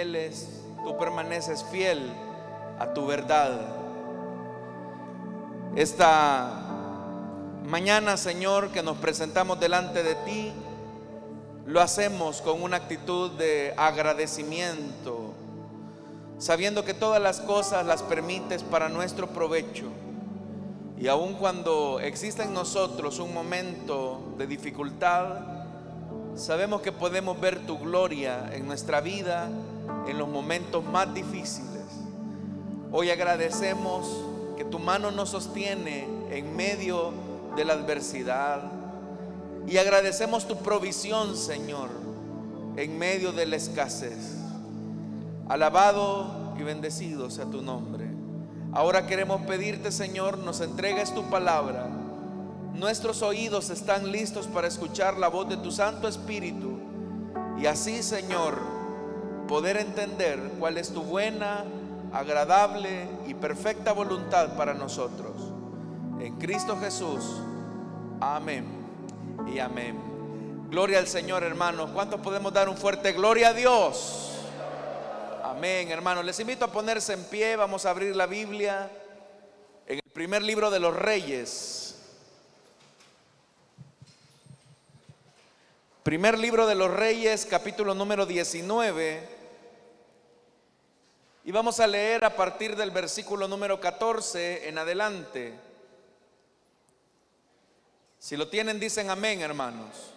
fieles, tú permaneces fiel a tu verdad. Esta mañana, Señor, que nos presentamos delante de ti, lo hacemos con una actitud de agradecimiento, sabiendo que todas las cosas las permites para nuestro provecho. Y aun cuando exista en nosotros un momento de dificultad, sabemos que podemos ver tu gloria en nuestra vida en los momentos más difíciles. Hoy agradecemos que tu mano nos sostiene en medio de la adversidad, y agradecemos tu provisión, Señor, en medio de la escasez. Alabado y bendecido sea tu nombre. Ahora queremos pedirte, Señor, nos entregues tu palabra. Nuestros oídos están listos para escuchar la voz de tu Santo Espíritu, y así, Señor, poder entender cuál es tu buena, agradable y perfecta voluntad para nosotros. En Cristo Jesús. Amén y amén. Gloria al Señor, hermanos. ¿Cuántos podemos dar un fuerte gloria a Dios? Amén, hermanos. Les invito a ponerse en pie. Vamos a abrir la Biblia en el primer libro de los Reyes. Primer libro de los Reyes, capítulo número 19. Y vamos a leer a partir del versículo número 14 en adelante. Si lo tienen, dicen amén, hermanos.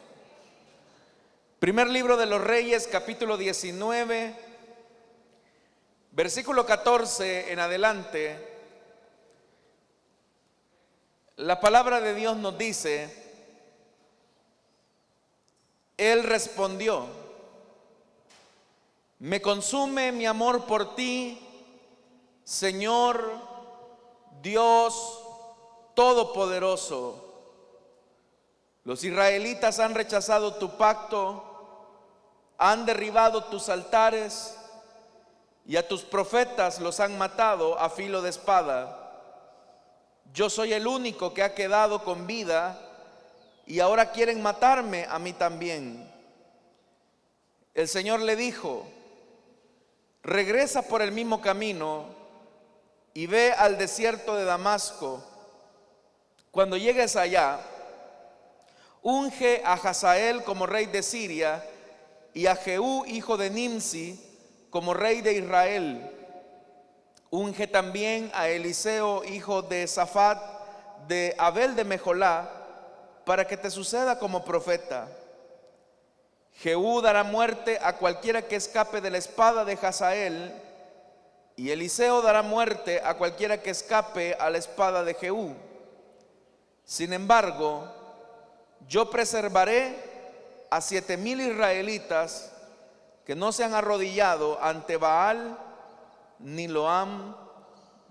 Primer libro de los Reyes, capítulo 19, versículo 14 en adelante. La palabra de Dios nos dice: Él respondió: me consume mi amor por ti, Señor Dios Todopoderoso. Los israelitas han rechazado tu pacto, han derribado tus altares y a tus profetas los han matado a filo de espada. Yo soy el único que ha quedado con vida y ahora quieren matarme a mí también. El Señor le dijo: regresa por el mismo camino y ve al desierto de Damasco. Cuando llegues allá, unge a Hazael como rey de Siria y a Jehú hijo de Nimsi como rey de Israel. Unge también a Eliseo hijo de Safat de Abel de Mejolá para que te suceda como profeta. Jehú dará muerte a cualquiera que escape de la espada de Hazael, y Eliseo dará muerte a cualquiera que escape a la espada de Jehú. Sin embargo, yo preservaré a 7,000 israelitas que no se han arrodillado ante Baal ni lo han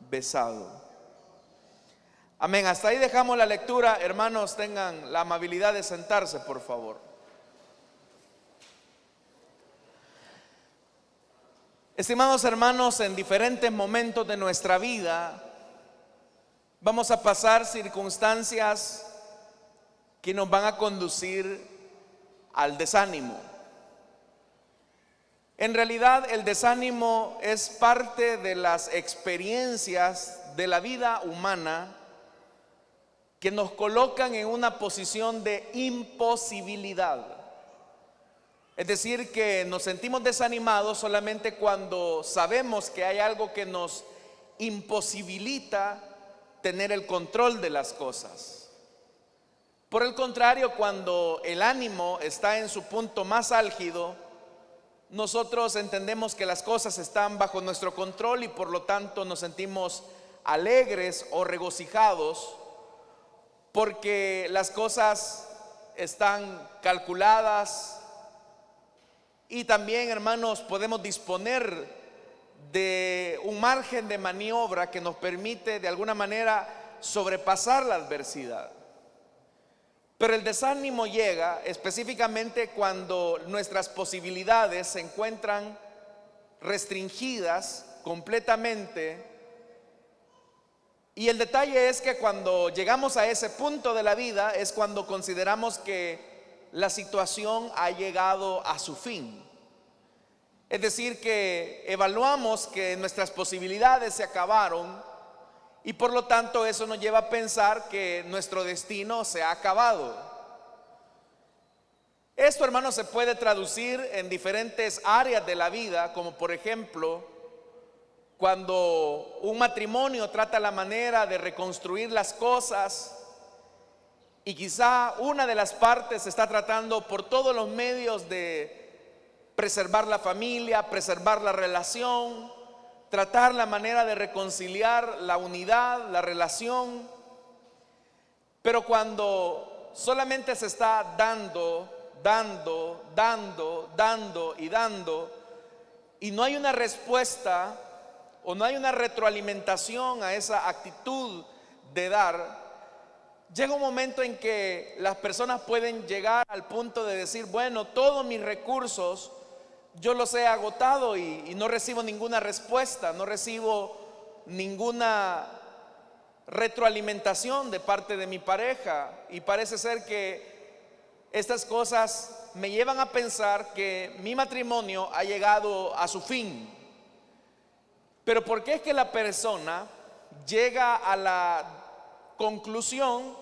besado. Amén. Hasta ahí dejamos la lectura. Hermanos, tengan la amabilidad de sentarse, por favor. Estimados hermanos, en diferentes momentos de nuestra vida vamos a pasar circunstancias que nos van a conducir al desánimo. En realidad, el desánimo es parte de las experiencias de la vida humana que nos colocan en una posición de imposibilidad. Es decir, que nos sentimos desanimados solamente cuando sabemos que hay algo que nos imposibilita tener el control de las cosas. Por el contrario, cuando el ánimo está en su punto más álgido, nosotros entendemos que las cosas están bajo nuestro control y por lo tanto nos sentimos alegres o regocijados porque las cosas están calculadas. Y también, hermanos, podemos disponer de un margen de maniobra que nos permite de alguna manera sobrepasar la adversidad. Pero el desánimo llega específicamente cuando nuestras posibilidades se encuentran restringidas completamente. Y el detalle es que cuando llegamos a ese punto de la vida es cuando consideramos que la situación ha llegado a su fin. Es decir, que evaluamos que nuestras posibilidades se acabaron y por lo tanto eso nos lleva a pensar que nuestro destino se ha acabado. Esto, hermanos, se puede traducir en diferentes áreas de la vida, como por ejemplo, cuando un matrimonio trata la manera de reconstruir las cosas y quizá una de las partes está tratando por todos los medios de preservar la familia, preservar la relación, tratar la manera de reconciliar la unidad, la relación. Pero cuando solamente se está dando y no hay una respuesta o no hay una retroalimentación a esa actitud de dar, llega un momento en que las personas pueden llegar al punto de decir, bueno, todos mis recursos yo los he agotado y no recibo ninguna respuesta, no recibo ninguna retroalimentación de parte de mi pareja, y parece ser que estas cosas me llevan a pensar que mi matrimonio ha llegado a su fin. Pero ¿por qué es que la persona llega a la conclusión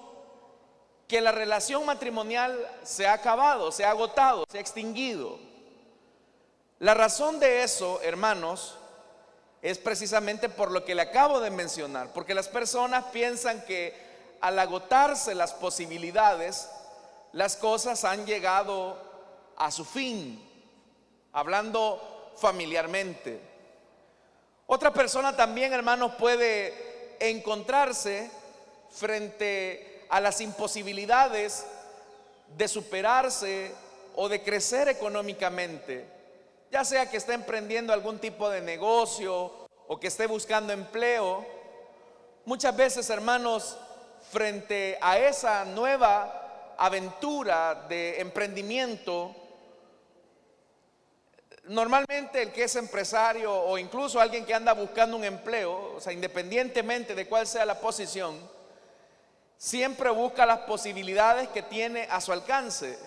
que la relación matrimonial se ha acabado, se ha agotado, se ha extinguido? La razón de eso, hermanos, es precisamente por lo que le acabo de mencionar, porque las personas piensan que al agotarse las posibilidades, las cosas han llegado a su fin, hablando familiarmente. Otra persona también, hermanos, puede encontrarse frente a las imposibilidades de superarse o de crecer económicamente, ya sea que esté emprendiendo algún tipo de negocio o que esté buscando empleo. Muchas veces, hermanos, frente a esa nueva aventura de emprendimiento, normalmente el que es empresario o incluso alguien que anda buscando un empleo, o sea, independientemente de cuál sea la posición, siempre busca las posibilidades que tiene a su alcance.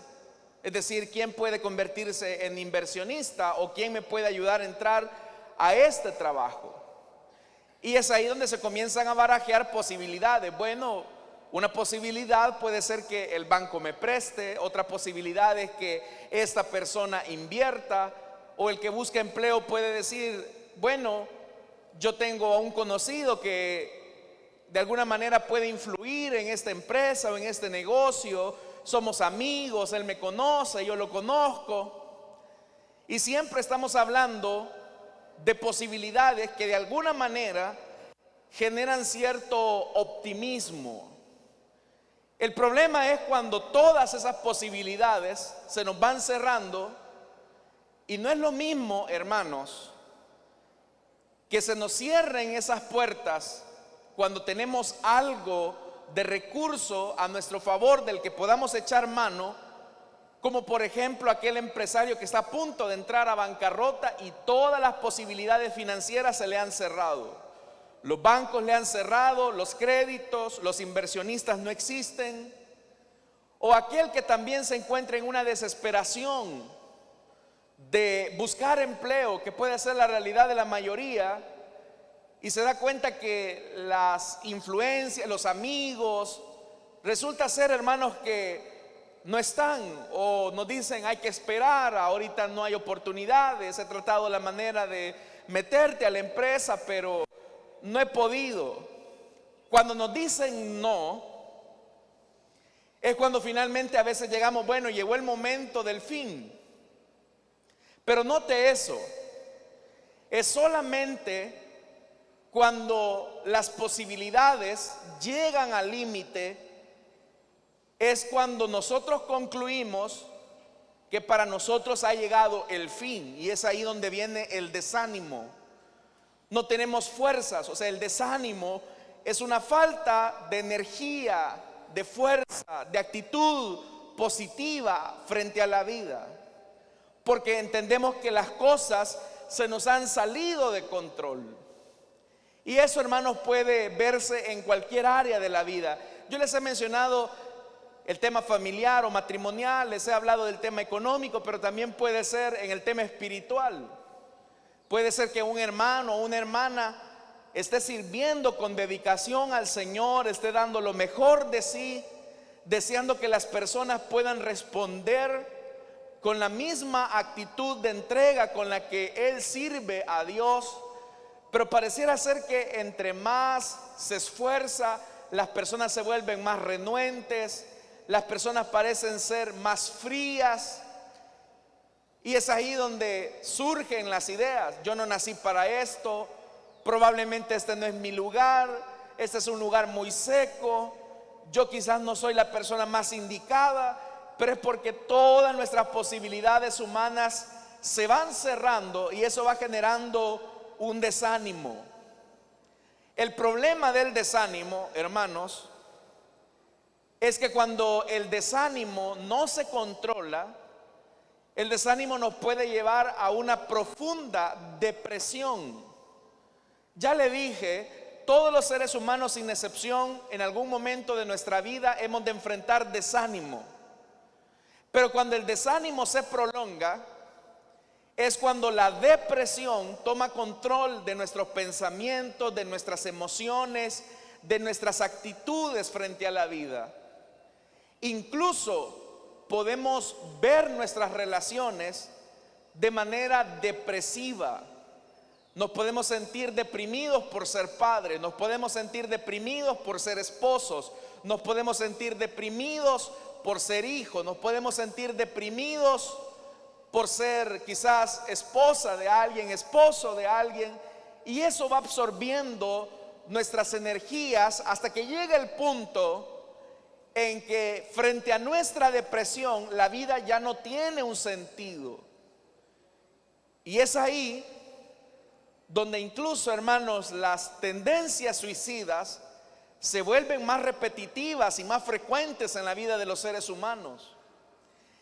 Es decir, quién puede convertirse en inversionista o quién me puede ayudar a entrar a este trabajo. Y es ahí donde se comienzan a barajear posibilidades. Bueno, una posibilidad puede ser que el banco me preste, otra posibilidad es que esta persona invierta, o el que busca empleo puede decir, bueno, yo tengo a un conocido que de alguna manera puede influir en esta empresa o en este negocio. Somos amigos, él me conoce, yo lo conozco. Y siempre estamos hablando de posibilidades que de alguna manera generan cierto optimismo. El problema es cuando todas esas posibilidades se nos van cerrando, y no es lo mismo, hermanos, que se nos cierren esas puertas cuando tenemos algo de recurso a nuestro favor del que podamos echar mano, como por ejemplo aquel empresario que está a punto de entrar a bancarrota y todas las posibilidades financieras se le han cerrado. Los bancos le han cerrado los créditos, los inversionistas no existen. O aquel que también se encuentra en una desesperación de buscar empleo, que puede ser la realidad de la mayoría, y se da cuenta que las influencias, los amigos, resulta ser, hermanos, que no están, o nos dicen hay que esperar, ahorita no hay oportunidades, he tratado la manera de meterte a la empresa, pero no he podido. Cuando nos dicen no, es cuando finalmente a veces llegamos, bueno, llegó el momento del fin. Pero note eso, es solamente cuando las posibilidades llegan al límite, es cuando nosotros concluimos que para nosotros ha llegado el fin, y es ahí donde viene el desánimo. No tenemos fuerzas, o sea, el desánimo es una falta de energía, de fuerza, de actitud positiva frente a la vida, porque entendemos que las cosas se nos han salido de control. Y eso, hermanos, puede verse en cualquier área de la vida. Yo les he mencionado el tema familiar o matrimonial, les he hablado del tema económico, pero también puede ser en el tema espiritual. Puede ser que un hermano o una hermana esté sirviendo con dedicación al Señor, esté dando lo mejor de sí, deseando que las personas puedan responder con la misma actitud de entrega con la que él sirve a Dios. Pero pareciera ser que entre más se esfuerza, las personas se vuelven más renuentes, las personas parecen ser más frías. Y es ahí donde surgen las ideas: yo no nací para esto, probablemente este no es mi lugar, este es un lugar muy seco, yo quizás no soy la persona más indicada. Pero es porque todas nuestras posibilidades humanas se van cerrando y eso va generando un desánimo. El problema del desánimo, hermanos, es que cuando el desánimo no se controla, el desánimo nos puede llevar a una profunda depresión. Ya le dije, todos los seres humanos sin excepción en algún momento de nuestra vida hemos de enfrentar desánimo. Pero cuando el desánimo se prolonga, es cuando la depresión toma control de nuestros pensamientos, de nuestras emociones, de nuestras actitudes frente a la vida. Incluso podemos ver nuestras relaciones de manera depresiva. Nos podemos sentir deprimidos por ser padres, nos podemos sentir deprimidos por ser esposos, nos podemos sentir deprimidos por ser hijos, nos podemos sentir deprimidos por ser quizás esposa de alguien, esposo de alguien, y eso va absorbiendo nuestras energías hasta que llega el punto en que frente a nuestra depresión la vida ya no tiene un sentido. Y es ahí donde incluso, hermanos, las tendencias suicidas se vuelven más repetitivas y más frecuentes en la vida de los seres humanos.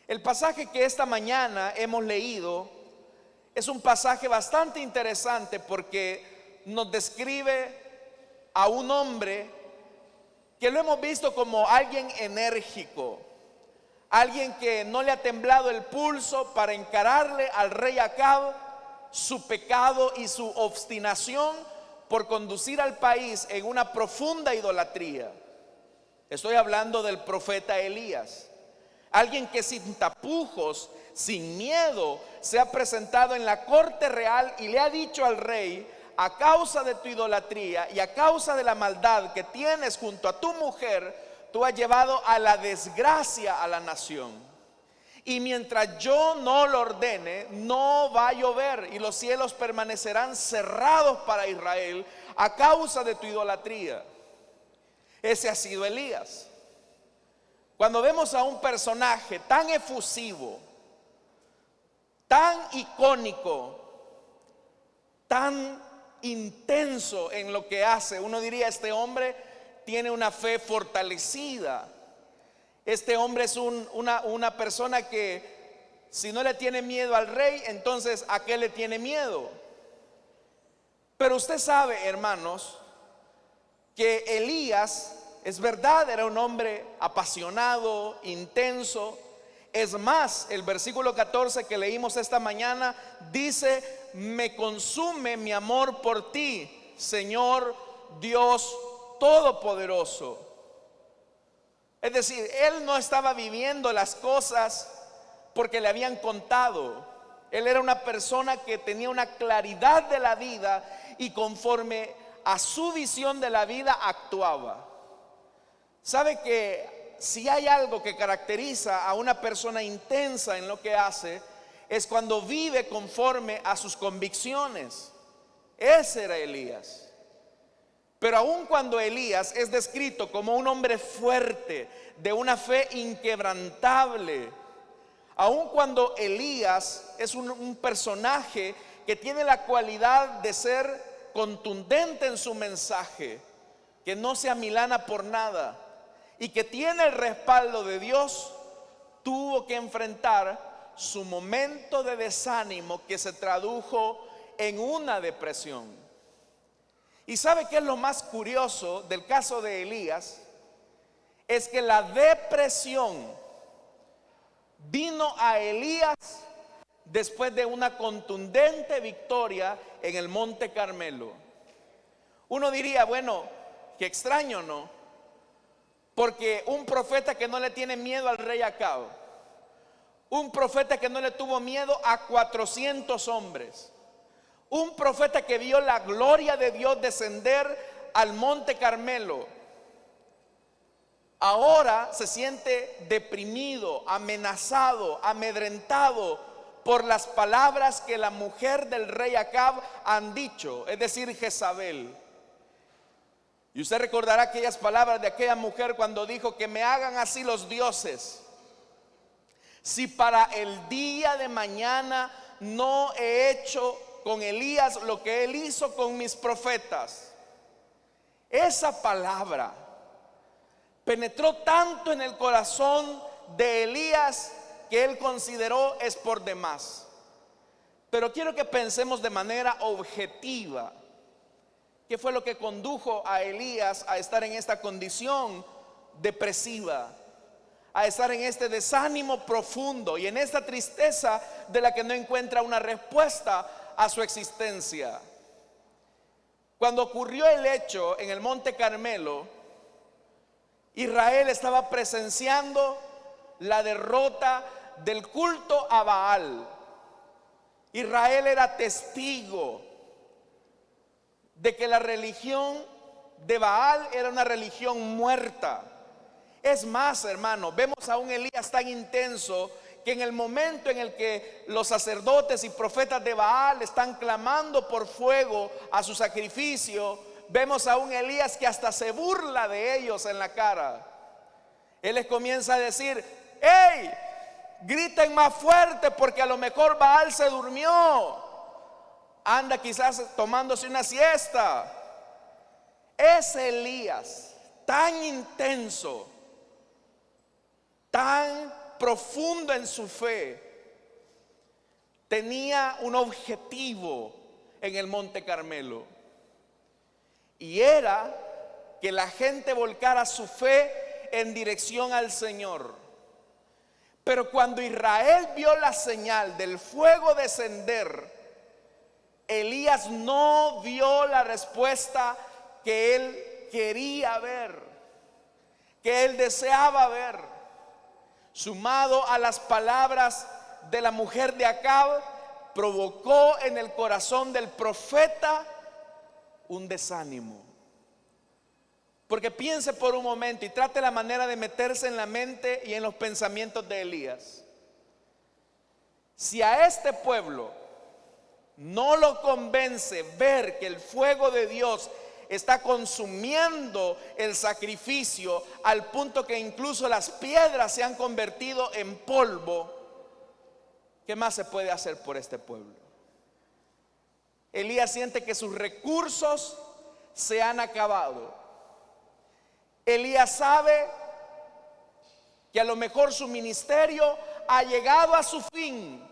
El pasaje que esta mañana hemos leído es un pasaje bastante interesante porque nos describe a un hombre que lo hemos visto como alguien enérgico, alguien que no le ha temblado el pulso para encararle al rey Acab su pecado y su obstinación por conducir al país en una profunda idolatría. Estoy hablando del profeta Elías, alguien que sin tapujos, sin miedo, se ha presentado en la corte real y le ha dicho al rey: a causa de tu idolatría y a causa de la maldad que tienes junto a tu mujer, tú has llevado a la desgracia a la nación. Y mientras yo no lo ordene, no va a llover y los cielos permanecerán cerrados para Israel a causa de tu idolatría. Ese ha sido Elías. Cuando vemos a un personaje tan efusivo, tan icónico, tan intenso en lo que hace, uno diría: este hombre tiene una fe fortalecida. Este hombre es una persona que, si no le tiene miedo al rey, entonces ¿a qué le tiene miedo? Pero usted sabe, hermanos, que Elías, es verdad, era un hombre apasionado, intenso. Es más, el versículo 14 que leímos esta mañana dice: me consume mi amor por ti, Señor Dios Todopoderoso. Es decir, él no estaba viviendo las cosas porque le habían contado. Él era una persona que tenía una claridad de la vida y conforme a su visión de la vida actuaba. ¿Sabe que si hay algo que caracteriza a una persona intensa en lo que hace, es cuando vive conforme a sus convicciones? Ese era Elías. Pero aun cuando Elías es descrito como un hombre fuerte, de una fe inquebrantable, aun cuando Elías es un personaje que tiene la cualidad de ser contundente en su mensaje, que no se amilana por nada y que tiene el respaldo de Dios, tuvo que enfrentar su momento de desánimo que se tradujo en una depresión. ¿Y sabe qué es lo más curioso del caso de Elías? Es que la depresión vino a Elías después de una contundente victoria en el Monte Carmelo. Uno diría, bueno, qué extraño, ¿no? Porque un profeta que no le tiene miedo al rey Acab, un profeta que no le tuvo miedo a 400 hombres, un profeta que vio la gloria de Dios descender al Monte Carmelo, ahora se siente deprimido, amenazado, amedrentado por las palabras que la mujer del rey Acab han dicho, es decir, Jezabel. Y usted recordará aquellas palabras de aquella mujer cuando dijo: que me hagan así los dioses, si para el día de mañana no he hecho con Elías lo que él hizo con mis profetas. Esa palabra penetró tanto en el corazón de Elías que él consideró es por demás. Pero quiero que pensemos de manera objetiva. ¿Qué fue lo que condujo a Elías a estar en esta condición depresiva? A estar en este desánimo profundo y en esta tristeza de la que no encuentra una respuesta a su existencia. Cuando ocurrió el hecho en el Monte Carmelo, Israel estaba presenciando la derrota del culto a Baal. Israel era testigo de que la religión de Baal era una religión muerta. Es más, hermano, vemos a un Elías tan intenso que en el momento en el que los sacerdotes y profetas de Baal están clamando por fuego a su sacrificio, vemos a un Elías que hasta se burla de ellos en la cara. Él les comienza a decir: ¡hey! Griten más fuerte, porque a lo mejor Baal se durmió, anda quizás tomándose una siesta. Ese Elías tan intenso, tan profundo en su fe, tenía un objetivo en el Monte Carmelo, y era que la gente volcara su fe en dirección al Señor. Pero cuando Israel vio la señal del fuego descender, Elías no vio la respuesta que él quería ver, que él deseaba ver. Sumado a las palabras de la mujer de Acab, provocó en el corazón del profeta un desánimo. Porque piense por un momento y trate la manera de meterse en la mente y en los pensamientos de Elías. Si a este pueblo no lo convence ver que el fuego de Dios está consumiendo el sacrificio al punto que incluso las piedras se han convertido en polvo, ¿qué más se puede hacer por este pueblo? Elías siente que sus recursos se han acabado. Elías sabe que a lo mejor su ministerio ha llegado a su fin.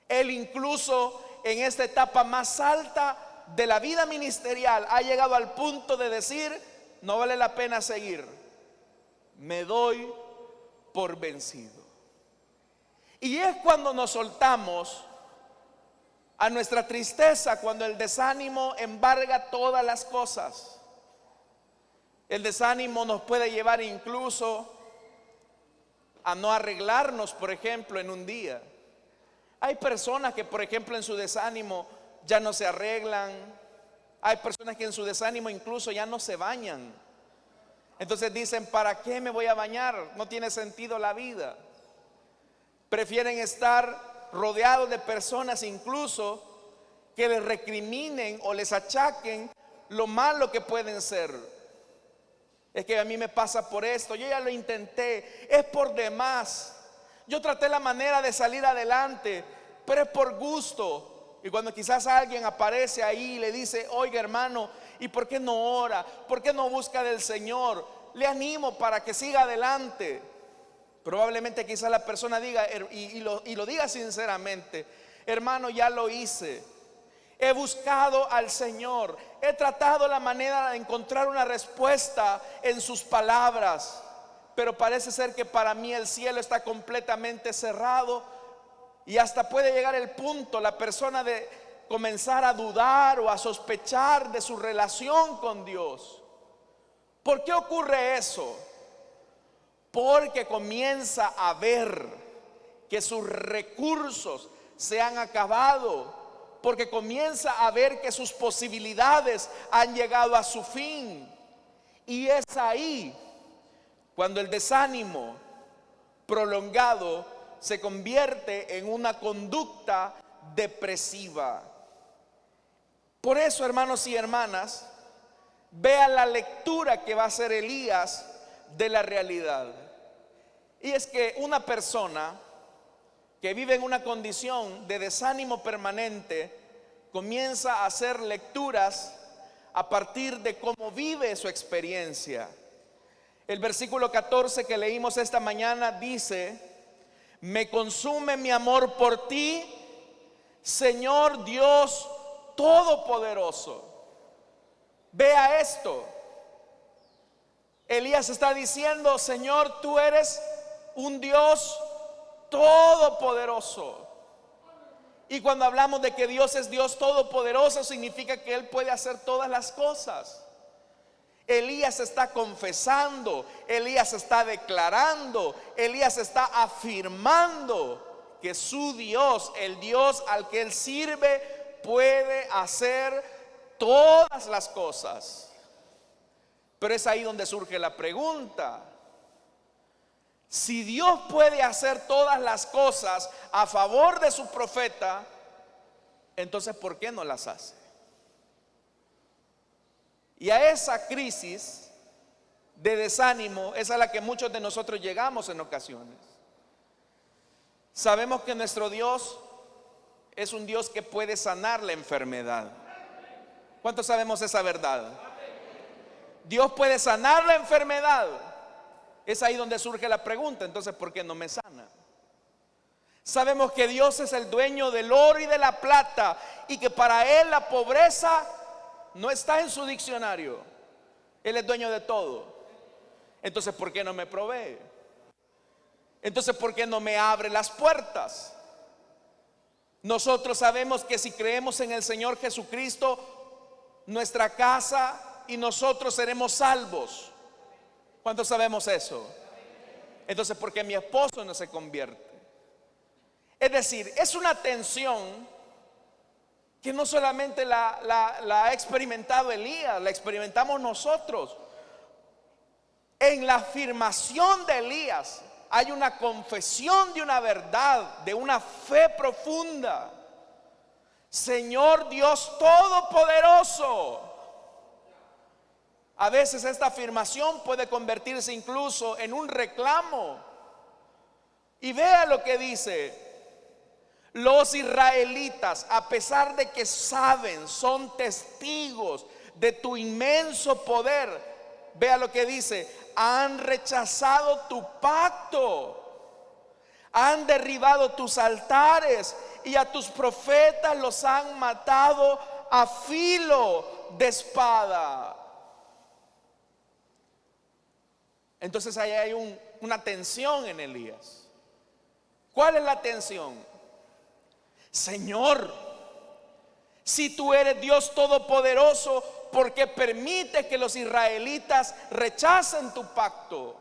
Él incluso en esta etapa más alta de la vida ministerial ha llegado al punto de decir: no vale la pena seguir, me doy por vencido. Y es cuando nos soltamos a nuestra tristeza, cuando el desánimo embarga todas las cosas. El desánimo nos puede llevar incluso a no arreglarnos, por ejemplo, en un día. Hay personas que, por ejemplo, en su desánimo ya no se arreglan. Hay personas que en su desánimo incluso ya no se bañan. Entonces dicen: ¿para qué me voy a bañar? No tiene sentido la vida. Prefieren estar rodeados de personas incluso que les recriminen o les achaquen lo malo que pueden ser. Es que a mí me pasa por esto, yo ya lo intenté, es por demás. Yo traté la manera de salir adelante, pero es por gusto. Y cuando quizás alguien aparece ahí y le dice: oiga, hermano, ¿y por qué no ora? ¿Por qué no busca del Señor? Le animo para que siga adelante. Probablemente quizás la persona diga y lo diga sinceramente: hermano, ya lo hice. He buscado al Señor, he tratado la manera de encontrar una respuesta en sus palabras, pero parece ser que para mí el cielo está completamente cerrado Y hasta puede llegar el punto la persona de comenzar a dudar o a sospechar de su relación con Dios. ¿Por qué ocurre eso? Porque comienza a ver que sus recursos se han acabado, porque comienza a ver que sus posibilidades han llegado a su fin. Y es ahí cuando el desánimo prolongado se convierte en una conducta depresiva. Por eso, hermanos y hermanas, vean la lectura que va a hacer Elías de la realidad. Y es que una persona que vive en una condición de desánimo permanente comienza a hacer lecturas a partir de cómo vive su experiencia. El versículo 14 que leímos esta mañana dice: me consume mi amor por ti, Señor Dios Todopoderoso. Vea esto. Elías está diciendo: Señor, tú eres un Dios todopoderoso. Y cuando hablamos de que Dios es Dios todopoderoso, significa que Él puede hacer todas las cosas. Elías está confesando, Elías está declarando, Elías está afirmando que su Dios, el Dios al que él sirve, puede hacer todas las cosas. Pero es ahí donde surge la pregunta: si Dios puede hacer todas las cosas a favor de su profeta, entonces ¿por qué no las hace? Y a esa crisis de desánimo es a la que muchos de nosotros llegamos en ocasiones. Sabemos que nuestro Dios es un Dios que puede sanar la enfermedad. ¿Cuántos sabemos esa verdad? Dios puede sanar la enfermedad. Es ahí donde surge la pregunta: entonces ¿por qué no me sana? Sabemos que Dios es el dueño del oro y de la plata, y que para Él la pobreza no está en su diccionario. Él es dueño de todo. Entonces ¿por qué no me provee? Entonces ¿por qué no me abre las puertas? Nosotros sabemos que si creemos en el Señor Jesucristo, nuestra casa y nosotros seremos salvos. ¿Cuántos sabemos eso? Entonces ¿por qué mi esposo no se convierte? Es decir, es una tensión que no solamente la ha experimentado Elías, la experimentamos nosotros. En la afirmación de Elías hay una confesión de una verdad, de una fe profunda. Señor Dios Todopoderoso. A veces esta afirmación puede convertirse incluso en un reclamo. Y vea lo que dice: los israelitas, a pesar de que saben, son testigos de tu inmenso poder. Vea lo que dice: han rechazado tu pacto, han derribado tus altares y a tus profetas los han matado a filo de espada. Entonces ahí hay una tensión en Elías. ¿Cuál es la tensión? Señor, si tú eres Dios todopoderoso, ¿por qué permites que los israelitas rechacen tu pacto?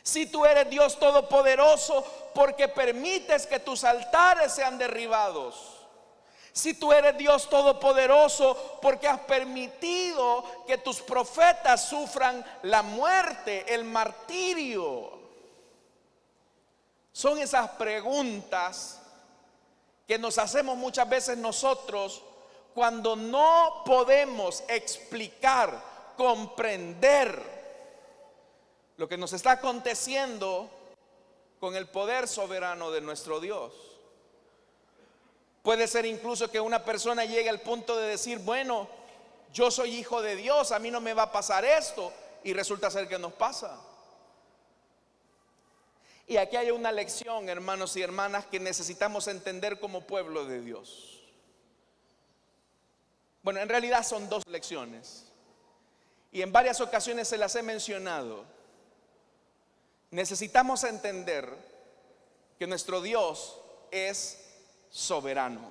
Si tú eres Dios todopoderoso, ¿por qué permites que tus altares sean derribados? Si tú eres Dios todopoderoso, ¿por qué has permitido que tus profetas sufran la muerte, el martirio? Son esas preguntas que nos hacemos muchas veces nosotros cuando no podemos explicar, comprender lo que nos está aconteciendo con el poder soberano de nuestro Dios. Puede ser incluso que una persona llegue al punto de decir: bueno, yo soy hijo de Dios, a mí no me va a pasar esto, y resulta ser que nos pasa. Y aquí hay una lección, hermanos y hermanas, que necesitamos entender como pueblo de Dios. Bueno, en realidad son dos lecciones, y en varias ocasiones se las he mencionado. Necesitamos entender que nuestro Dios es soberano.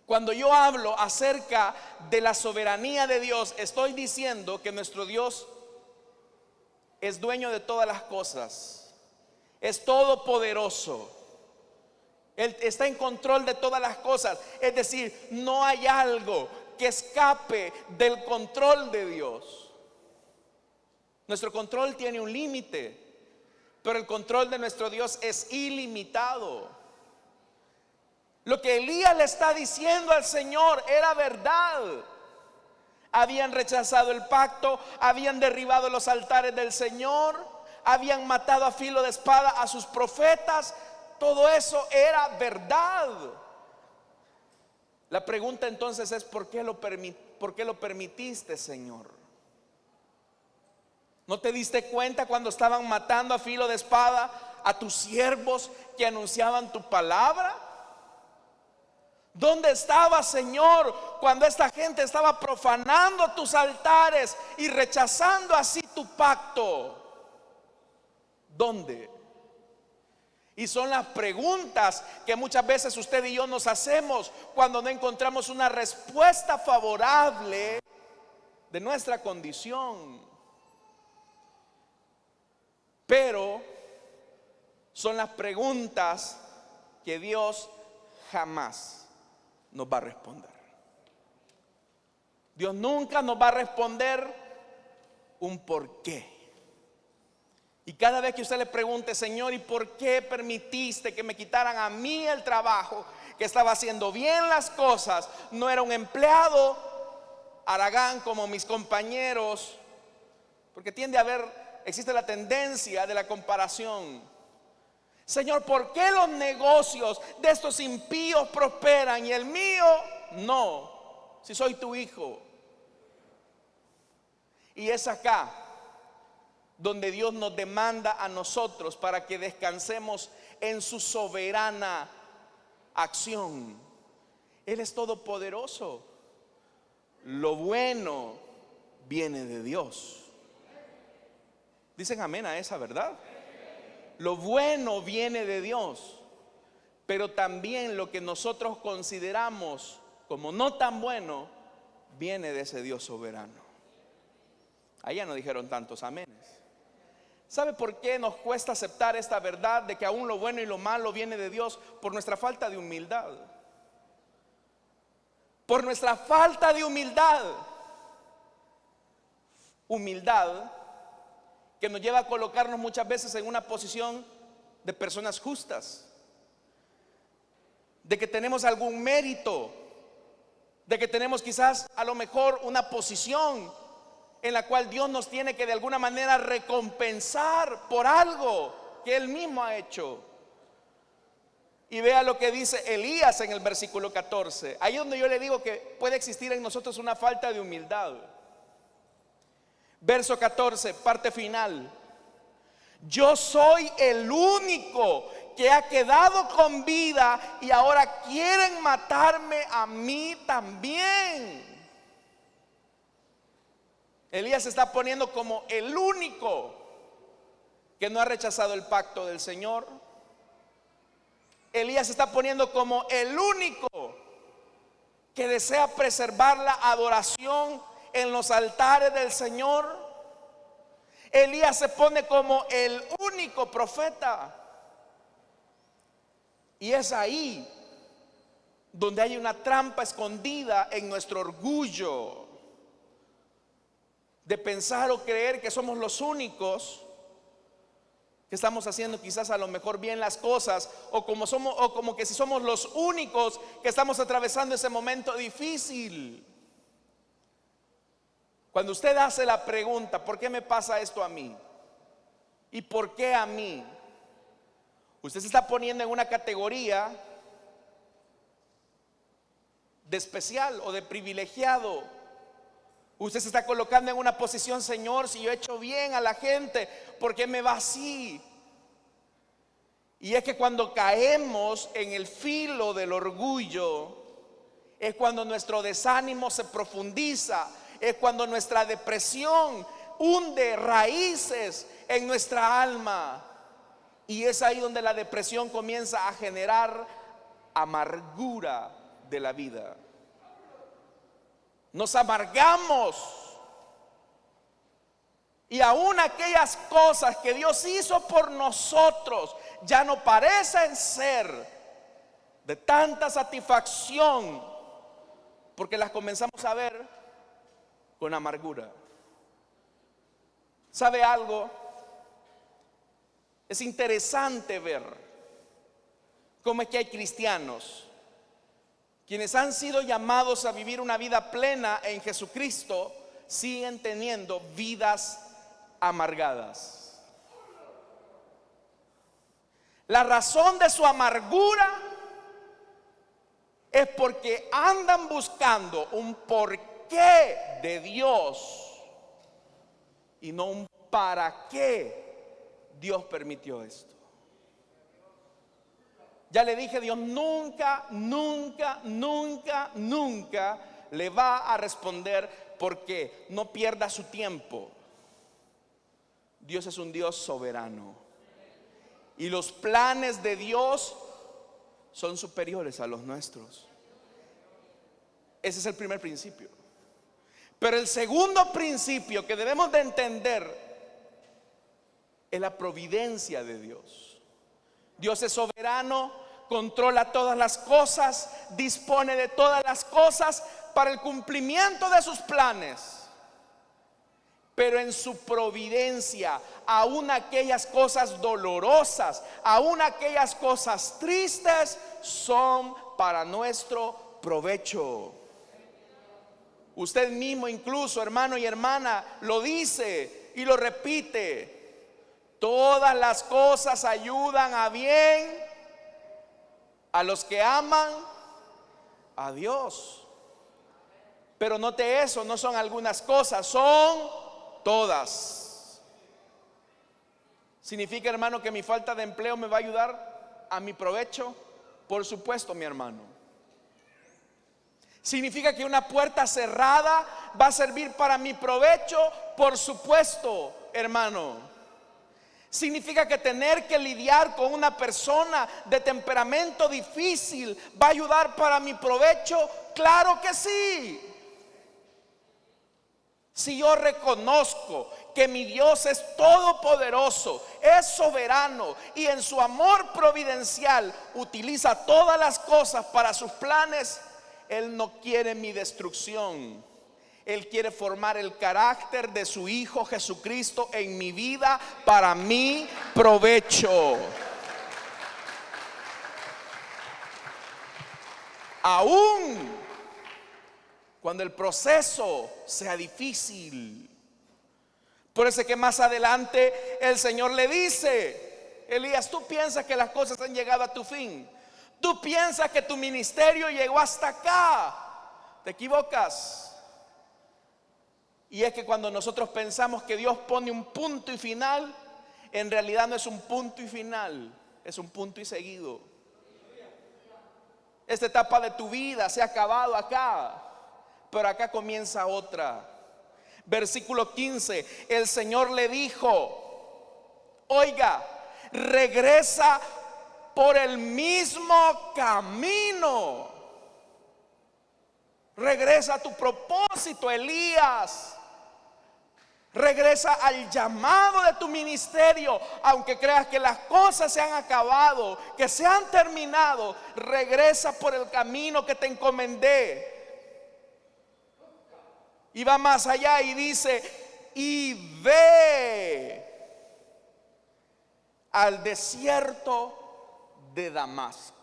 Cuando yo hablo acerca de la soberanía de Dios, estoy diciendo que nuestro Dios es dueño de todas las cosas, es todopoderoso. Él está en control de todas las cosas. Es decir, no hay algo que escape del control de Dios. Nuestro control tiene un límite, pero el control de nuestro Dios es ilimitado. Lo que Elías le está diciendo al Señor era verdad. Habían rechazado el pacto, habían derribado los altares del Señor, habían matado a filo de espada a sus profetas. Todo eso era verdad. La pregunta entonces es: ¿por qué lo permitiste, Señor? ¿No te diste cuenta cuando estaban matando a filo de espada a tus siervos que anunciaban tu palabra? ¿Dónde estabas, Señor, cuando esta gente estaba profanando tus altares y rechazando así tu pacto? ¿Dónde? Y son las preguntas que muchas veces usted y yo nos hacemos cuando no encontramos una respuesta favorable de nuestra condición. Pero son las preguntas que Dios jamás nos va a responder. Dios nunca nos va a responder un por qué. Y cada vez que usted le pregunte: Señor, ¿y por qué permitiste que me quitaran a mí el trabajo? Que estaba haciendo bien las cosas, no era un empleado haragán como mis compañeros. Porque existe la tendencia de la comparación. Señor, ¿por qué los negocios de estos impíos prosperan y el mío no? Si soy tu hijo. Y es acá donde Dios nos demanda a nosotros para que descansemos en su soberana acción. Él es todopoderoso. Lo bueno viene de Dios. Dicen amén a esa verdad. Lo bueno viene de Dios, pero también lo que nosotros consideramos como no tan bueno viene de ese Dios soberano. Allá no dijeron tantos amenes. ¿Sabe por qué nos cuesta aceptar esta verdad de que aún lo bueno y lo malo viene de Dios? Por nuestra falta de humildad. Por nuestra falta de humildad. Humildad que nos lleva a colocarnos muchas veces en una posición de personas justas, de que tenemos algún mérito, de que tenemos quizás a lo mejor una posición en la cual Dios nos tiene que de alguna manera recompensar por algo que Él mismo ha hecho. Y vea lo que dice Elías en el versículo 14. Ahí donde yo le digo que puede existir en nosotros una falta de humildad. Verso 14, parte final. Yo soy el único que ha quedado con vida y ahora quieren matarme a mí también. Elías se está poniendo como el único que no ha rechazado el pacto del Señor. Elías se está poniendo como el único que desea preservar la adoración en los altares del Señor. Elías se pone como el único profeta. Y es ahí donde hay una trampa escondida en nuestro orgullo de pensar o creer que somos los únicos que estamos haciendo quizás a lo mejor bien las cosas, o como que si somos los únicos que estamos atravesando ese momento difícil. Cuando usted hace la pregunta: ¿por qué me pasa esto a mí? ¿Y por qué a mí? Usted se está poniendo en una categoría de especial o de privilegiado. Usted se está colocando en una posición: Señor, si yo he hecho bien a la gente, ¿por qué me va así? Y es que cuando caemos en el filo del orgullo, es cuando nuestro desánimo se profundiza, es cuando nuestra depresión hunde raíces en nuestra alma. Y es ahí donde la depresión comienza a generar amargura de la vida. Nos amargamos. Y aún aquellas cosas que Dios hizo por nosotros ya no parecen ser de tanta satisfacción, porque las comenzamos a ver con amargura. ¿Sabe algo? Es interesante ver cómo es que hay cristianos quienes han sido llamados a vivir una vida plena en Jesucristo, siguen teniendo vidas amargadas. La razón de su amargura es porque andan buscando un porqué de Dios y no un para qué Dios permitió esto. Ya le dije, Dios nunca le va a responder porque no pierda su tiempo. Dios es un Dios soberano y los planes de Dios son superiores a los nuestros. Ese es el primer principio. Pero el segundo principio que debemos de entender es la providencia de Dios. Dios es soberano, controla todas las cosas, dispone de todas las cosas para el cumplimiento de sus planes. Pero en su providencia, aún aquellas cosas dolorosas, aún aquellas cosas tristes, son para nuestro provecho. Usted mismo incluso, hermano y hermana, lo dice y lo repite. Todas las cosas ayudan a bien a los que aman a Dios. Pero note eso, no son algunas cosas, son todas. ¿Significa, hermano, que mi falta de empleo me va a ayudar a mi provecho? Por supuesto, mi hermano. ¿Significa que una puerta cerrada va a servir para mi provecho? Por supuesto, hermano. ¿Significa que tener que lidiar con una persona de temperamento difícil va a ayudar para mi provecho? Claro que sí. Si yo reconozco que mi Dios es todopoderoso, es soberano y en su amor providencial utiliza todas las cosas para sus planes, Él no quiere mi destrucción. Él quiere formar el carácter de su Hijo Jesucristo en mi vida para mi provecho. Aún cuando el proceso sea difícil. Por eso es que más adelante el Señor le dice: Elías, tú piensas que las cosas han llegado a tu fin. Tú piensas que tu ministerio llegó hasta acá. Te equivocas. Y es que cuando nosotros pensamos que Dios pone un punto y final, en realidad no es un punto y final, es un punto y seguido. Esta etapa de tu vida se ha acabado acá, pero acá comienza otra. Versículo 15, el Señor le dijo: oiga, regresa por el mismo camino. Regresa a tu propósito, Elías. Regresa al llamado de tu ministerio. Aunque creas que las cosas se han acabado, que se han terminado, regresa por el camino que te encomendé. Y va más allá y dice: y ve al desierto de Damasco.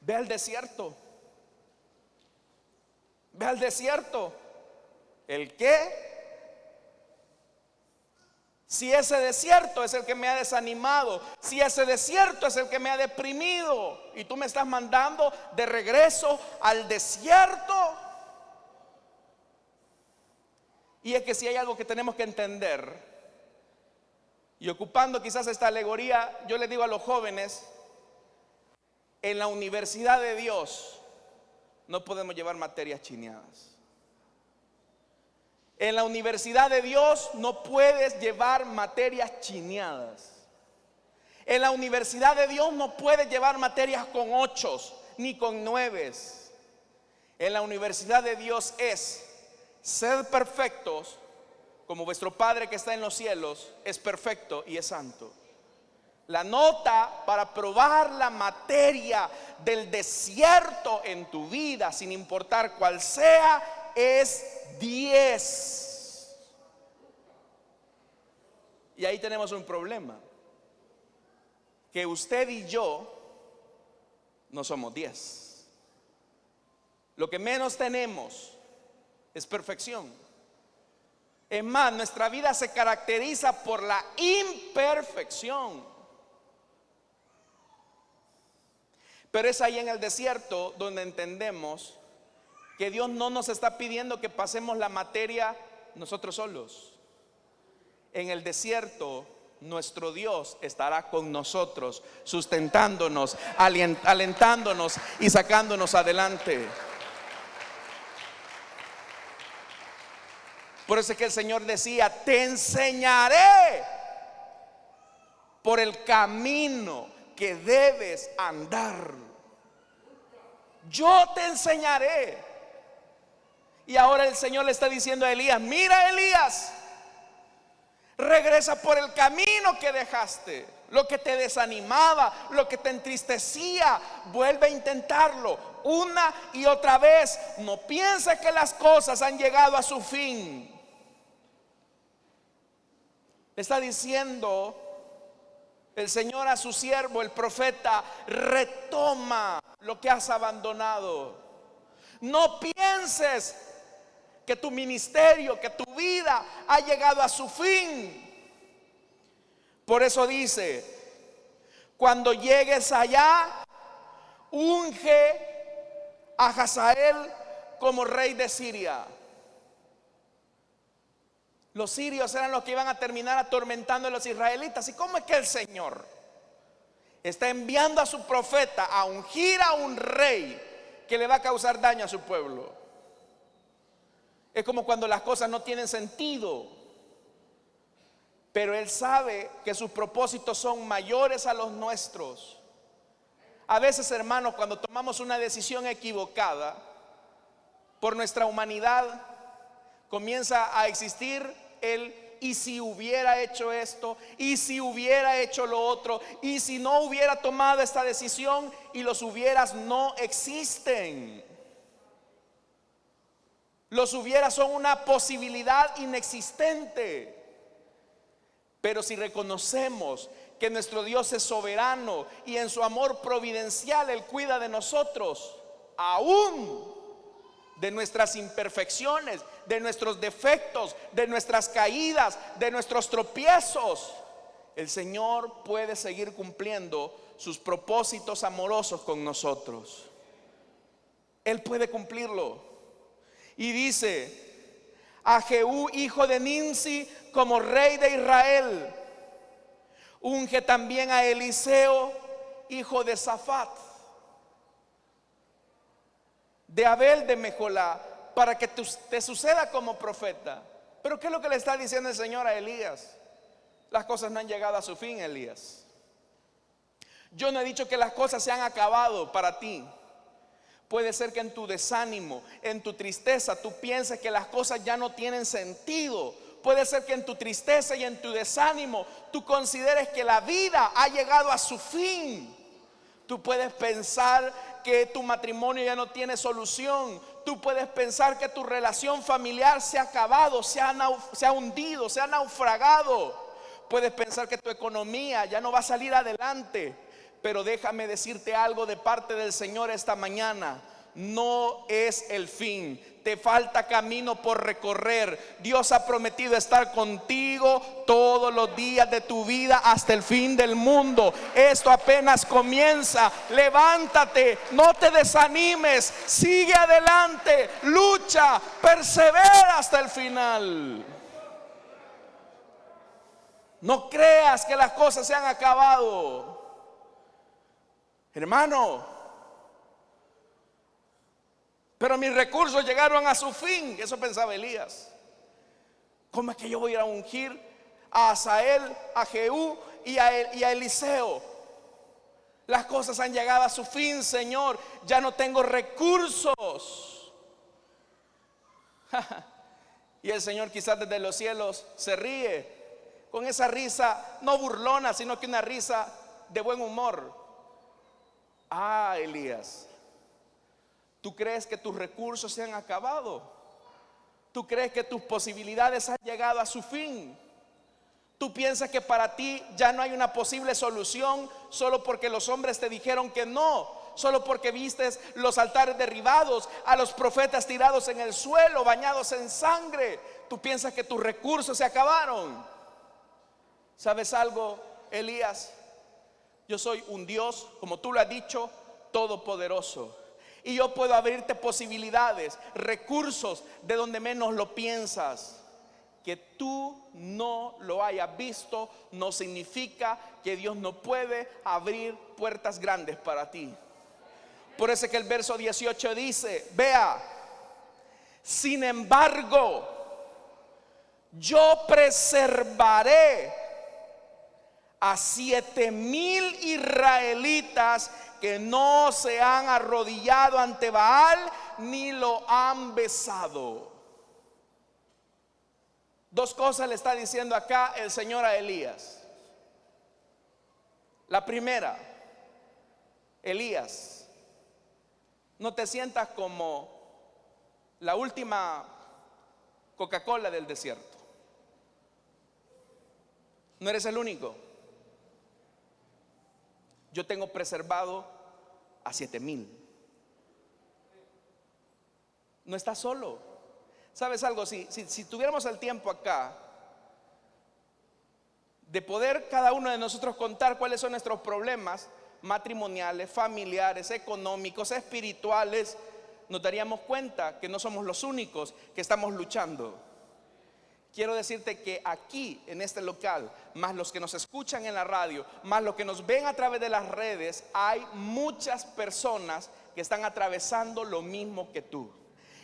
Ve al desierto. Ve al desierto. ¿El qué? Si ese desierto es el que me ha desanimado, si ese desierto es el que me ha deprimido, y tú me estás mandando de regreso al desierto. Y es que si hay algo que tenemos que entender, y ocupando quizás esta alegoría, yo le digo a los jóvenes: en la universidad de Dios no podemos llevar materias chineadas. En la universidad de Dios no puedes llevar materias chineadas. En la universidad de Dios no puedes llevar materias con 8 ni con 9. En la universidad de Dios es ser perfectos como vuestro Padre que está en los cielos es perfecto y es santo. La nota para probar la materia del desierto en tu vida, sin importar cuál sea, es 10. Y ahí tenemos un problema, que usted y yo no somos 10. Lo que menos tenemos es perfección. Es más, nuestra vida se caracteriza por la imperfección. Pero es ahí en el desierto donde entendemos que Dios no nos está pidiendo que pasemos la materia nosotros solos. En el desierto nuestro Dios estará con nosotros, sustentándonos, alentándonos y sacándonos adelante. Por eso es que el Señor decía: te enseñaré por el camino que debes andar. Yo te enseñaré. Y ahora el Señor le está diciendo a Elías: mira, Elías, regresa por el camino que dejaste. Lo que te desanimaba, lo que te entristecía, vuelve a intentarlo una y otra vez. No pienses que las cosas han llegado a su fin. Le está diciendo el Señor a su siervo, el profeta: retoma lo que has abandonado. No pienses que tu ministerio, que tu vida ha llegado a su fin. Por eso dice: cuando llegues allá, unge a Hazael como rey de Siria. Los sirios eran los que iban a terminar atormentando a los israelitas. ¿Y cómo es que el Señor está enviando a su profeta a ungir a un rey que le va a causar daño a su pueblo? Es como cuando las cosas no tienen sentido, pero Él sabe que sus propósitos son mayores a los nuestros. A veces, hermanos, cuando tomamos una decisión equivocada, por nuestra humanidad comienza a existir y si hubiera hecho esto, y si hubiera hecho lo otro, y si no hubiera tomado esta decisión, y los hubieras no existen. Los hubieras son una posibilidad inexistente. Pero si reconocemos que nuestro Dios es soberano y en su amor providencial Él cuida de nosotros, aún de nuestras imperfecciones, de nuestros defectos, de nuestras caídas, de nuestros tropiezos, el Señor puede seguir cumpliendo sus propósitos amorosos con nosotros. Él puede cumplirlo. Y dice: a Jehú, hijo de Nimsi, como rey de Israel. Unge también a Eliseo, hijo de Safat, de Abel de Mejolá, para que te suceda como profeta. Pero ¿qué es lo que le está diciendo el Señor a Elías? Las cosas no han llegado a su fin, Elías. Yo no he dicho que las cosas se han acabado para ti. Puede ser que en tu desánimo, en tu tristeza, tú pienses que las cosas ya no tienen sentido. Puede ser que en tu tristeza y en tu desánimo tú consideres que la vida ha llegado a su fin. Tú puedes pensar que tu matrimonio ya no tiene solución. Tú puedes pensar que tu relación familiar se ha acabado, se ha hundido, se ha naufragado. Puedes pensar que tu economía ya no va a salir adelante. Pero déjame decirte algo de parte del Señor esta mañana: no es el fin. Te falta camino por recorrer. Dios ha prometido estar contigo todos los días de tu vida hasta el fin del mundo. Esto apenas comienza. Levántate, no te desanimes, sigue adelante, lucha, persevera hasta el final. No creas que las cosas se han acabado. Hermano, pero mis recursos llegaron a su fin. Eso pensaba Elías. ¿Cómo es que yo voy a ir a ungir a Asael, a Jehú y a Eliseo? Las cosas han llegado a su fin, Señor. Ya no tengo recursos. Y el Señor quizás desde los cielos se ríe, con esa risa no burlona, sino que una risa de buen humor. Ah, Elías, ¿tú crees que tus recursos se han acabado? ¿Tú crees que tus posibilidades han llegado a su fin? ¿Tú piensas que para ti ya no hay una posible solución solo porque los hombres te dijeron que no? Solo porque vistes los altares derribados, a los profetas tirados en el suelo, bañados en sangre. ¿Tú piensas que tus recursos se acabaron? ¿Sabes algo, Elías? Yo soy un Dios, como tú lo has dicho, todopoderoso. Y yo puedo abrirte posibilidades, recursos de donde menos lo piensas. Que tú no lo hayas visto no significa que Dios no puede abrir puertas grandes para ti. Por eso es que el verso 18 dice: vea, sin embargo, yo preservaré a 7,000 israelitas que no se han arrodillado ante Baal ni lo han besado. Dos cosas le está diciendo acá el Señor a Elías. La primera: Elías, no te sientas como la última Coca-Cola del desierto. No eres el único. Yo tengo preservado a 7,000. No estás solo. ¿Sabes algo? Si tuviéramos el tiempo acá de poder cada uno de nosotros contar cuáles son nuestros problemas matrimoniales, familiares, económicos, espirituales, nos daríamos cuenta que no somos los únicos que estamos luchando. Quiero decirte que aquí en este local, más los que nos escuchan en la radio, más los que nos ven a través de las redes, hay muchas personas que están atravesando lo mismo que tú.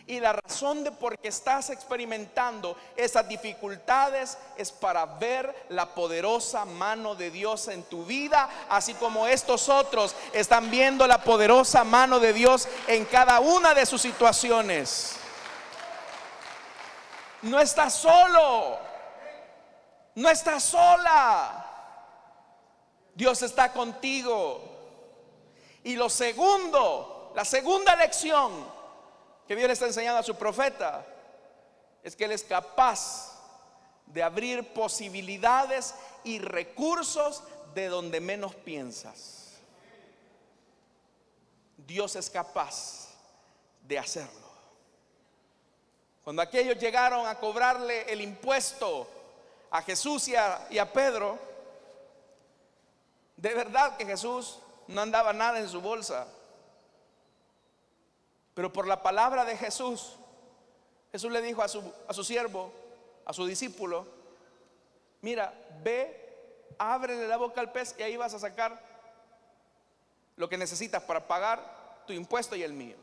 Y la razón de por qué estás experimentando esas dificultades es para ver la poderosa mano de Dios en tu vida, así como estos otros están viendo la poderosa mano de Dios en cada una de sus situaciones. No estás solo, no estás sola. Dios está contigo. Y lo segundo, la segunda lección que Dios le está enseñando a su profeta es que Él es capaz de abrir posibilidades y recursos de donde menos piensas. Dios es capaz de hacerlo. Cuando aquellos llegaron a cobrarle el impuesto a Jesús y a Pedro, de verdad que Jesús no andaba nada en su bolsa. Pero por la palabra de Jesús, Jesús le dijo a su siervo, a su discípulo: mira, ve, ábrele la boca al pez y ahí vas a sacar lo que necesitas para pagar tu impuesto y el mío.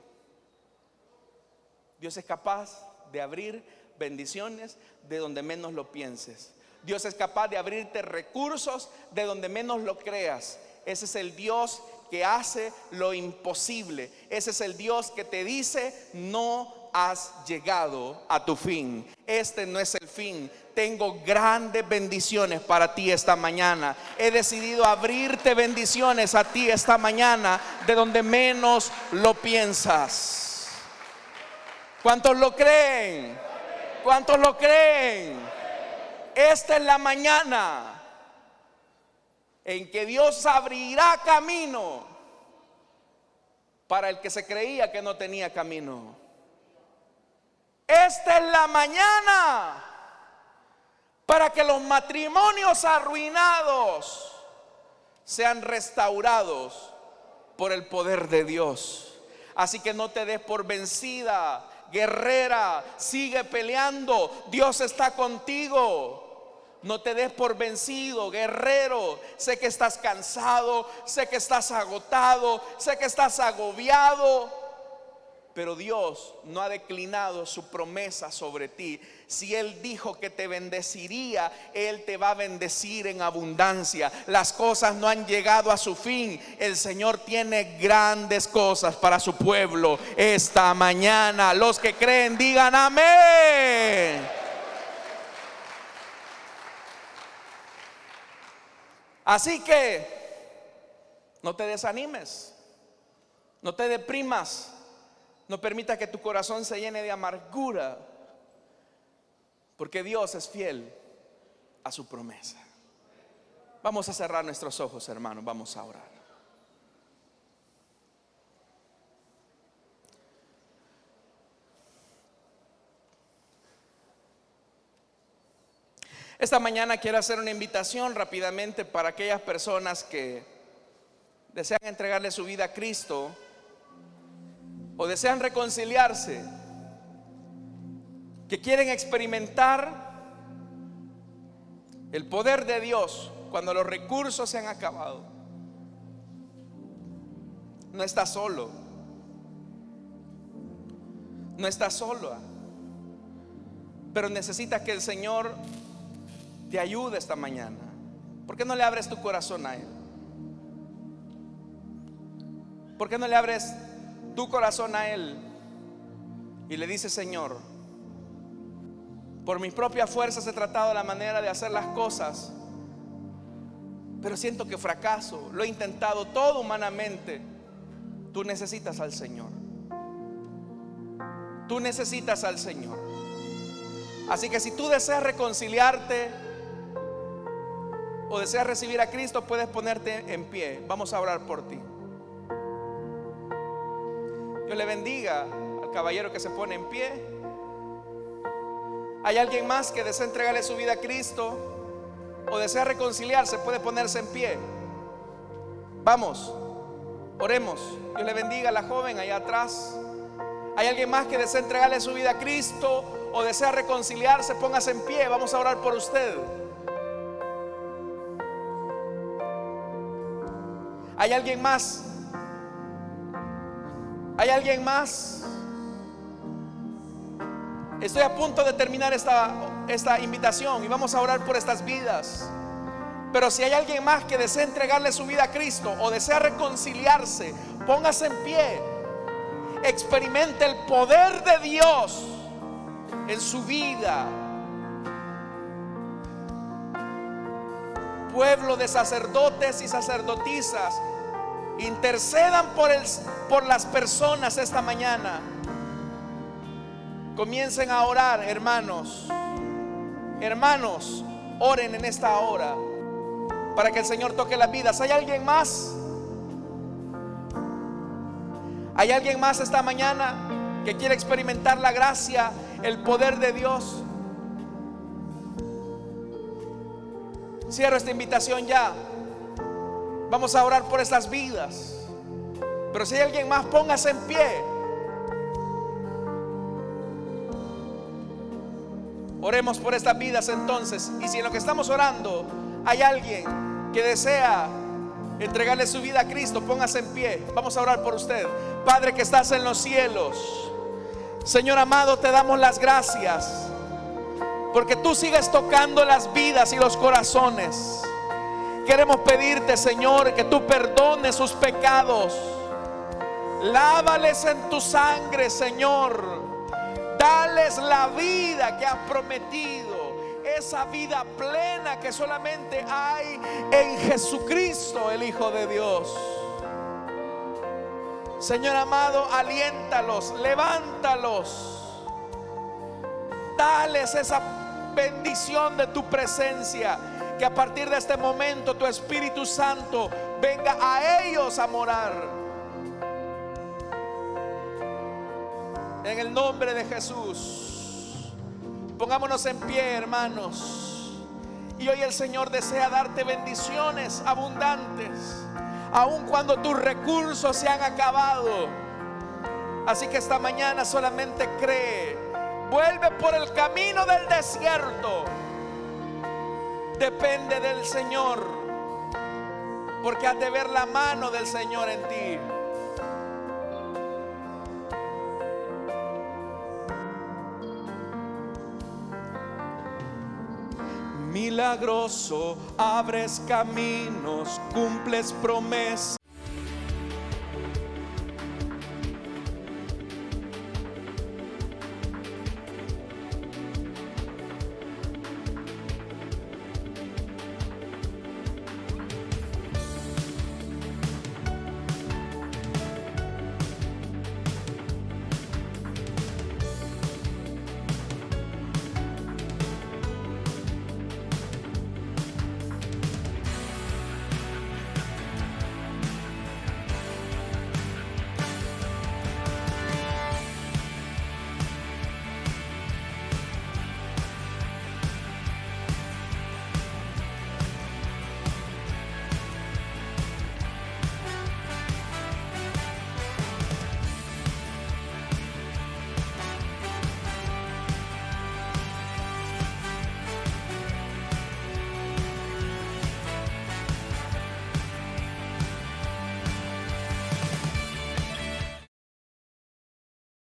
Dios es capaz de abrir bendiciones de donde menos lo pienses. Dios es capaz de abrirte recursos de donde menos lo creas. Ese es el Dios que hace lo imposible. Ese es el Dios que te dice: no has llegado a tu fin. Este no es el fin. Tengo grandes bendiciones para ti esta mañana. He decidido abrirte bendiciones a ti esta mañana de donde menos lo piensas. ¿Cuántos lo creen? ¿Cuántos lo creen? Esta es la mañana en que Dios abrirá camino para el que se creía que no tenía camino. Esta es la mañana para que los matrimonios arruinados sean restaurados por el poder de Dios. Así que no te des por vencida, guerrera, sigue peleando. Dios está contigo. No te des por vencido, guerrero. Sé que estás cansado, sé que estás agotado, sé que estás agobiado, pero Dios no ha declinado su promesa sobre ti. Si Él dijo que te bendeciría, Él te va a bendecir en abundancia. Las cosas no han llegado a su fin. El Señor tiene grandes cosas para su pueblo esta mañana. Los que creen digan amén. Así que no te desanimes, no te deprimas, no permita que tu corazón se llene de amargura, porque Dios es fiel a su promesa. Vamos a cerrar nuestros ojos, hermanos, vamos a orar. Esta mañana quiero hacer una invitación rápidamente para aquellas personas que desean entregarle su vida a Cristo o desean reconciliarse, que quieren experimentar el poder de Dios cuando los recursos se han acabado. No estás solo, no estás sola, pero necesitas que el Señor te ayude esta mañana. ¿Por qué no le abres tu corazón a Él? ¿Por qué no le abres tu corazón a Él y le dices: Señor, por mis propias fuerzas he tratado la manera de hacer las cosas, pero siento que fracaso, lo he intentado todo humanamente. Tú necesitas al Señor. Tú necesitas al Señor. Así que si tú deseas reconciliarte o deseas recibir a Cristo, puedes ponerte en pie. Vamos a orar por ti. Dios le bendiga al caballero que se pone en pie. ¿Hay alguien más que desea entregarle su vida a Cristo o desea reconciliarse? Puede ponerse en pie. Vamos, oremos. Dios le bendiga a la joven allá atrás. ¿Hay alguien más que desea entregarle su vida a Cristo o desea reconciliarse? Póngase en pie, vamos a orar por usted. ¿Hay alguien más? ¿Hay alguien más? Estoy a punto de terminar esta invitación y vamos a orar por estas vidas. Pero si hay alguien más que desea entregarle su vida a Cristo o desea reconciliarse, póngase en pie. Experimente el poder de Dios en su vida. Pueblo de sacerdotes y sacerdotisas, intercedan por las personas esta mañana. Comiencen a orar, hermanos. Hermanos, oren en esta hora para que el Señor toque las vidas. ¿Hay alguien más? ¿Hay alguien más esta mañana que quiere experimentar la gracia, el poder de Dios? Cierro esta invitación ya. Vamos a orar por estas vidas. Pero si hay alguien más, póngase en pie. Oremos por estas vidas entonces. Y si en lo que estamos orando hay alguien que desea entregarle su vida a Cristo, póngase en pie. Vamos a orar por usted. Padre que estás en los cielos, Señor amado, te damos las gracias porque tú sigues tocando las vidas y los corazones. Queremos pedirte, Señor, que tú perdones sus pecados. Lávales en tu sangre, Señor. Dales la vida que has prometido, esa vida plena que solamente hay en Jesucristo, el Hijo de Dios. Señor amado, aliéntalos, levántalos. Dales esa bendición de tu presencia, que a partir de este momento tu Espíritu Santo venga a ellos a morar. En el nombre de Jesús, pongámonos en pie, hermanos. Y hoy el Señor desea darte bendiciones abundantes, aun cuando tus recursos se han acabado. Así que esta mañana solamente cree. Vuelve por el camino del desierto. Depende del Señor, porque has de ver la mano del Señor en ti. Milagroso, abres caminos, cumples promesas.